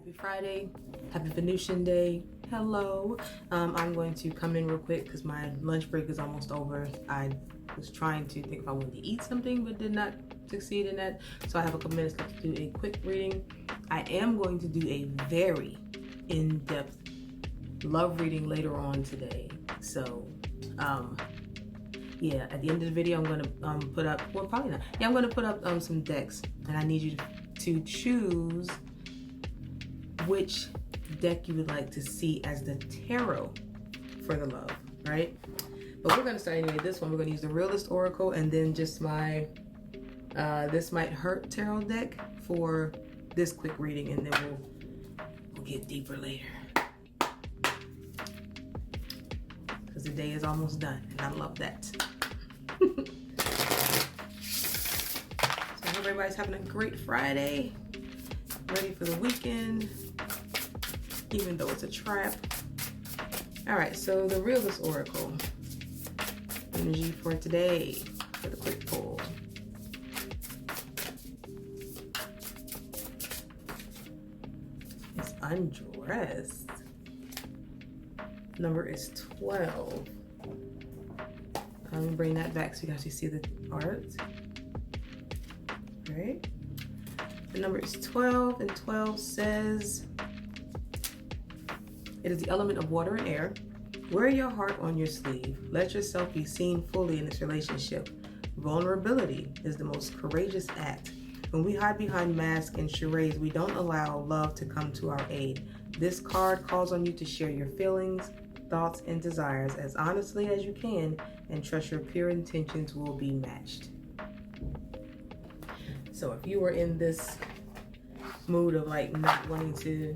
Happy Friday, happy Venusian day. Hello. I'm going to come in real quick because my lunch break is almost over. I was trying to think if I wanted to eat something but did not succeed in that. So I have a couple minutes left to do a quick reading. I am going to do a very in-depth love reading later on today. So yeah, at the end of the video I'm going to put up, well probably not. Yeah, I'm going to put up some decks and I need you to choose which deck you would like to see as the tarot for the love, right? But we're going to start anyway. This one we're going to use the Realist Oracle and then just my This Might Hurt tarot deck for this quick reading, and then we'll get deeper later because the day is almost done and I love that. So I hope everybody's having a great Friday, ready for the weekend, even though it's a trap. All right, so the Realist Oracle energy for today for the quick pull. It's undressed. Number is 12. I'm gonna bring that back so you guys see the art. All right. The number is 12, and 12 says, it is the element of water and air. Wear your heart on your sleeve. Let yourself be seen fully in this relationship. Vulnerability is the most courageous act. When we hide behind masks and charades, we don't allow love to come to our aid. This card calls on you to share your feelings, thoughts, and desires as honestly as you can, and trust your pure intentions will be matched. So if you were in this mood of like not wanting to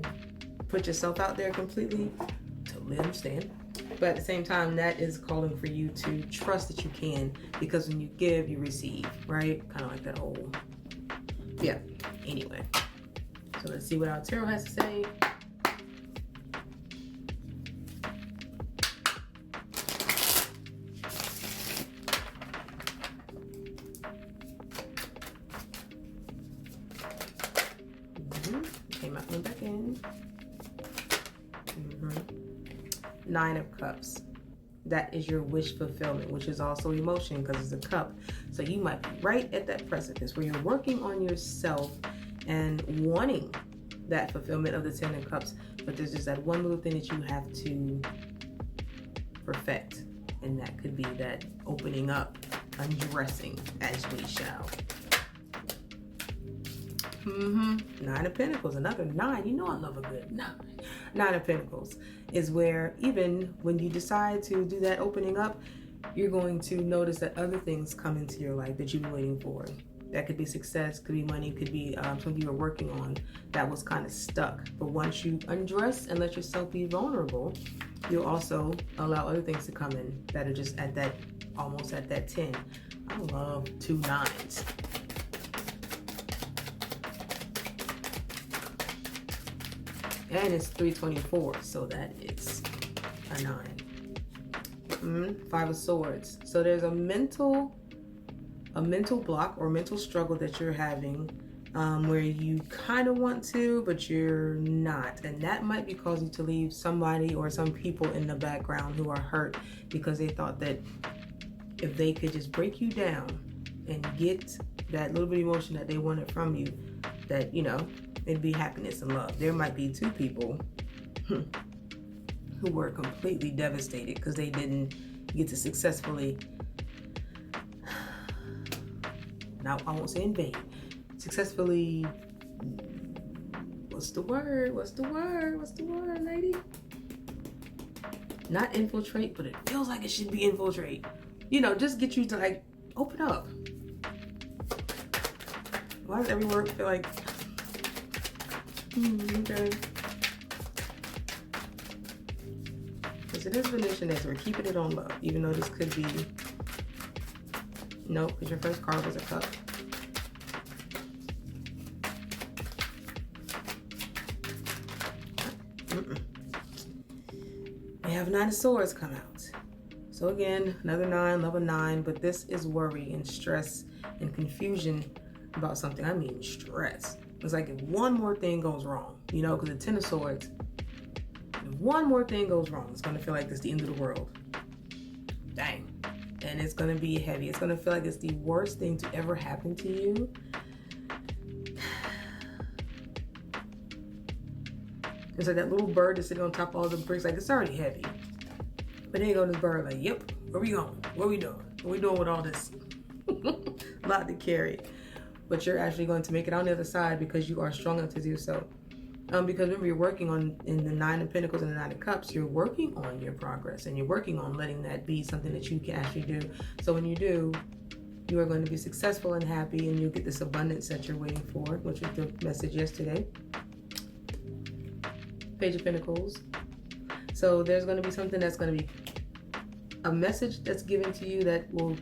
put yourself out there completely, totally understand. But at the same time, that is calling for you to trust that you can, because when you give, you receive, right? Kind of like that whole, yeah. Anyway, so let's see what our tarot has to say. Came out and back in. Nine of Cups. That is your wish fulfillment, which is also emotion because it's a cup. So you might be right at that precipice where you're working on yourself and wanting that fulfillment of the 10 of Cups, but there's just that one little thing that you have to perfect, and that could be that opening up, undressing as we shall. Nine of Pentacles, another 9. You know I love a good 9. 9 of Pentacles is where even when you decide to do that opening up, you're going to notice that other things come into your life that you've been waiting for. That could be success, could be money, could be something you were working on that was kind of stuck. But once you undress and let yourself be vulnerable, you'll also allow other things to come in that are just at that, almost at that 10. I love 2 9s. And it's 324, so that is a 9. 5 of Swords. So there's a mental block or mental struggle that you're having where you kind of want to, but you're not. And that might be causing you to leave somebody or some people in the background who are hurt because they thought that if they could just break you down and get that little bit of emotion that they wanted from you, that, you know, it'd be happiness and love. There might be 2 people who were completely devastated because they didn't get to successfully, now I won't say invade, successfully, what's the word, lady? Not infiltrate, but it feels like it should be infiltrate. You know, just get you to like, open up. Why does every word feel like, okay. Because it is Venusian, so we're keeping it on love, even though this could be, nope, because your first card was a cup. We have 9 of Swords come out. So again, another 9, love a 9, but this is worry and stress and confusion about something. I mean stress. It's like if one more thing goes wrong, you know, because the Ten of Swords, if one more thing goes wrong, it's going to feel like it's the end of the world. Dang. And it's going to be heavy. It's going to feel like it's the worst thing to ever happen to you. It's like that little bird that's sitting on top of all the bricks, like it's already heavy. But then you go to this bird like, yep, where we going? What we doing? What we doing with all this? A lot to carry. But you're actually going to make it on the other side because you are strong enough to do so. Because remember, you're working on, in the Nine of Pentacles and the Nine of Cups, you're working on your progress and you're working on letting that be something that you can actually do. So when you do, you are going to be successful and happy, and you'll get this abundance that you're waiting for, which was the message yesterday. Page of Pentacles. So there's going to be something that's going to be a message that's given to you that will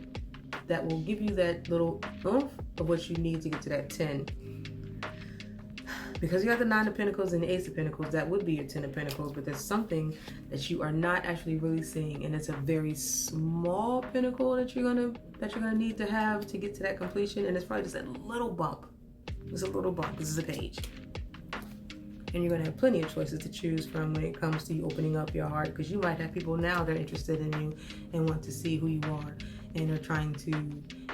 give you that little oomph of what you need to get to that 10. Because you got the Nine of Pentacles and the Ace of Pentacles, that would be your 10 of Pentacles, but there's something that you are not actually really seeing, and it's a very small pentacle that you're gonna need to have to get to that completion, and it's probably just a little bump. It's a little bump. This is a page. And you're gonna have plenty of choices to choose from when it comes to you opening up your heart, because you might have people now that are interested in you and want to see who you are and are trying to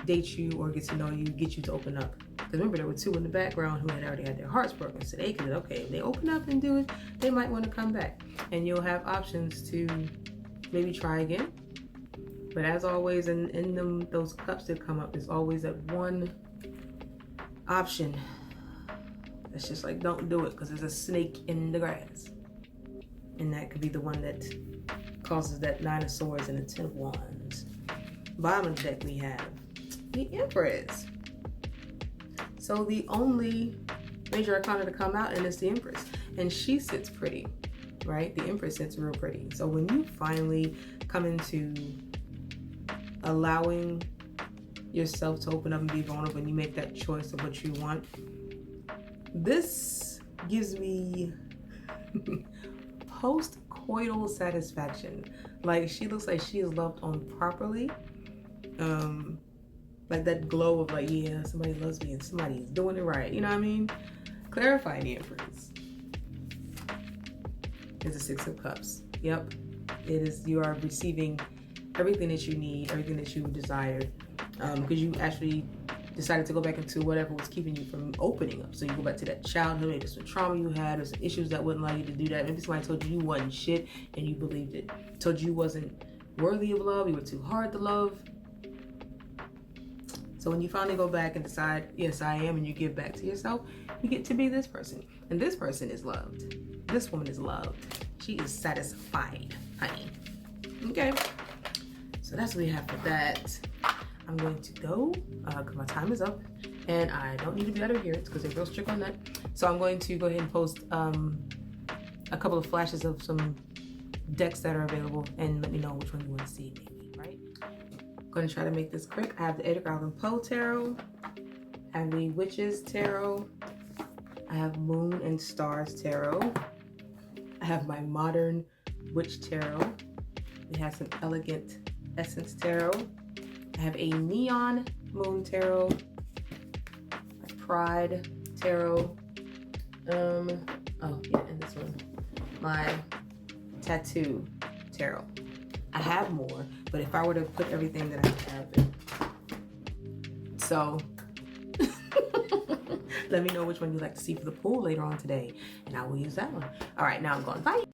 date you or get to know you, get you to open up. Because remember, there were two in the background who had already had their hearts broken, so they could, okay, if they open up and do it, they might want to come back. And you'll have options to maybe try again. But as always, in those cups that come up, there's always that one option that's just like, don't do it because there's a snake in the grass. And that could be the one that causes that Nine of Swords and the 10 of Wands. Bottom of the deck, we have the Empress. So the only major arcana to come out, and it's the Empress. And she sits pretty, right? The Empress sits real pretty. So when you finally come into allowing yourself to open up and be vulnerable, and you make that choice of what you want, this gives me post-coital satisfaction. Like, she looks like she is loved on properly. Like that glow of like, yeah, somebody loves me and somebody is doing it right. You know what I mean? Clarifying the Empress. It's a Six of Cups. Yep. It is, you are receiving everything that you need, everything that you desired. Because you actually decided to go back into whatever was keeping you from opening up. So you go back to that childhood, maybe some trauma you had, or some issues that wouldn't allow you to do that. Maybe somebody told you you wasn't shit and you believed it. Told you wasn't worthy of love, you were too hard to love. So when you finally go back and decide, yes, I am, and you give back to yourself, you get to be this person. And this person is loved. This woman is loved. She is satisfied, honey. Okay. So that's what we have for that. I'm going to go, because my time is up, and I don't need to be out of here because they're real strict on that. So I'm going to go ahead and post a couple of flashes of some decks that are available, and let me know which one you want to see, maybe, right? I'm going to try to make this quick. I have the Edgar Allan Poe Tarot. I have the Witches Tarot. I have Moon and Stars Tarot. I have my Modern Witch Tarot. We have some Elegant Essence Tarot. I have a Neon Moon Tarot. My Pride Tarot. Oh yeah, and this one. My Tattoo Tarot. I have more, but if I were to put everything that I have in. So let me know which one you'd like to see for the pool later on today, and I will use that one. All right, now I'm going. Bye.